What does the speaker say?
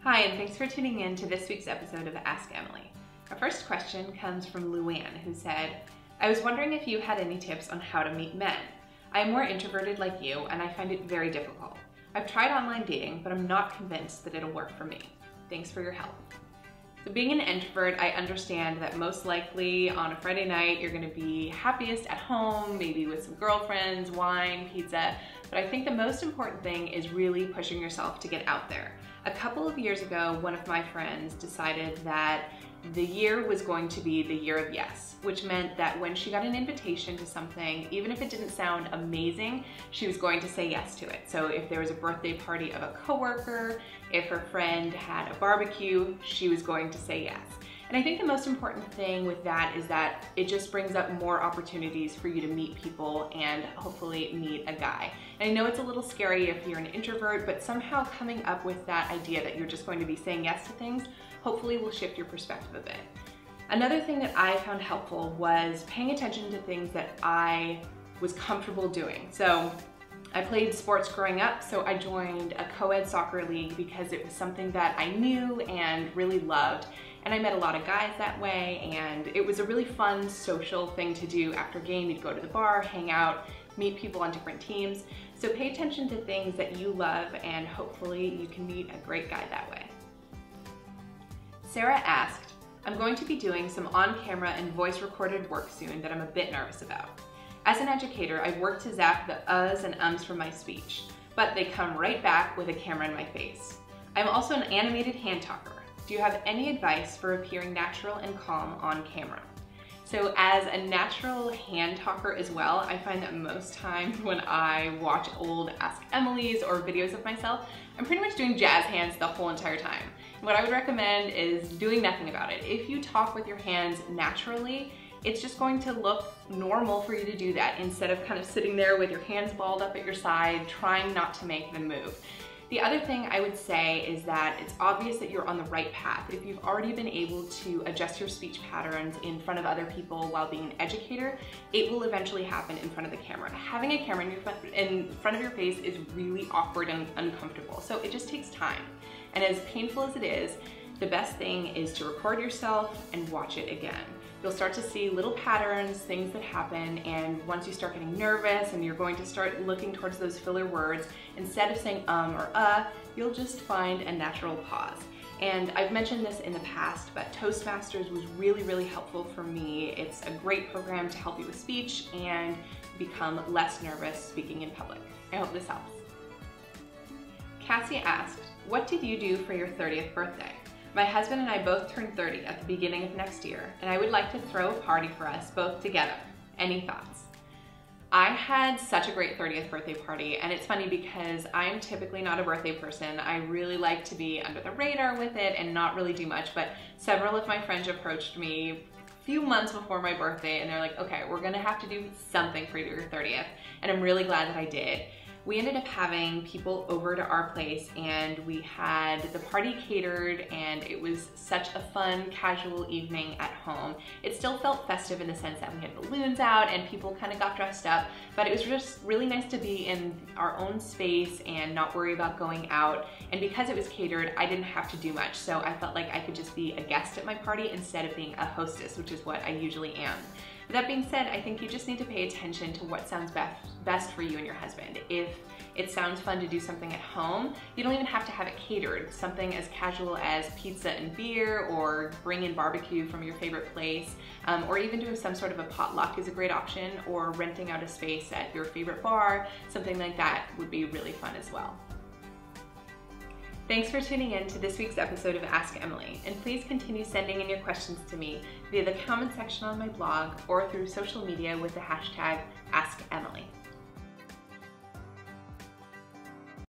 Hi, and thanks for tuning in to this week's episode of Ask Emily. Our first question comes from Luann, who said, I was wondering if you had any tips on how to meet men. I am more introverted like you, and I find it very difficult. I've tried online dating, but I'm not convinced that it'll work for me. Thanks for your help. So being an introvert, I understand that most likely on a Friday night, you're gonna be happiest at home, maybe with some girlfriends, wine, pizza, but I think the most important thing is really pushing yourself to get out there. A couple of years ago, one of my friends decided that the year was going to be the year of yes, which meant that when she got an invitation to something, even if it didn't sound amazing, she was going to say yes to it. So if there was a birthday party of a coworker, if her friend had a barbecue, she was going to say yes. And I think the most important thing with that is that it just brings up more opportunities for you to meet people and hopefully meet a guy. And I know it's a little scary if you're an introvert, but somehow coming up with that idea that you're just going to be saying yes to things hopefully will shift your perspective a bit. Another thing that I found helpful was paying attention to things that I was comfortable doing. So I played sports growing up, so I joined a co-ed soccer league because it was something that I knew and really loved. And I met a lot of guys that way, and it was a really fun social thing to do after a game. You'd go to the bar, hang out, meet people on different teams. So pay attention to things that you love, and hopefully you can meet a great guy that way. Sarah asked, I'm going to be doing some on-camera and voice-recorded work soon that I'm a bit nervous about. As an educator, I've worked to zap the uhs and ums from my speech, but they come right back with a camera in my face. I'm also an animated hand talker. Do you have any advice for appearing natural and calm on camera? So as a natural hand talker as well, I find that most times when I watch old Ask Emily's or videos of myself, I'm pretty much doing jazz hands the whole entire time. What I would recommend is doing nothing about it. If you talk with your hands naturally, it's just going to look normal for you to do that instead of kind of sitting there with your hands balled up at your side, trying not to make them move. The other thing I would say is that it's obvious that you're on the right path. If you've already been able to adjust your speech patterns in front of other people while being an educator, it will eventually happen in front of the camera. Having a camera in front of your face is really awkward and uncomfortable, so it just takes time. And as painful as it is, the best thing is to record yourself and watch it again. You'll start to see little patterns, things that happen, and once you start getting nervous and you're going to start looking towards those filler words, instead of saying or you'll just find a natural pause. And I've mentioned this in the past, but Toastmasters was really, really helpful for me. It's a great program to help you with speech and become less nervous speaking in public. I hope this helps. Cassie asked, what did you do for your 30th birthday? My husband and I both turn 30 at the beginning of next year, and I would like to throw a party for us both together. Any thoughts? I had such a great 30th birthday party, and it's funny because I'm typically not a birthday person. I really like to be under the radar with it and not really do much, but several of my friends approached me a few months before my birthday, and they're like, okay, we're gonna have to do something for your 30th, and I'm really glad that I did. We ended up having people over to our place, and we had the party catered, and it was such a fun, casual evening at home. It still felt festive in the sense that we had balloons out and people kind of got dressed up, but it was just really nice to be in our own space and not worry about going out. And because it was catered, I didn't have to do much, so I felt like I could just be a guest at my party instead of being a hostess, which is what I usually am. With that being said, I think you just need to pay attention to what sounds best for you and your husband. If it sounds fun to do something at home, you don't even have to have it catered. Something as casual as pizza and beer, or bring in barbecue from your favorite place, or even doing some sort of a potluck is a great option, or renting out a space at your favorite bar. Something like that would be really fun as well. Thanks for tuning in to this week's episode of Ask Emily, and please continue sending in your questions to me via the comment section on my blog or through social media with the hashtag AskEmily.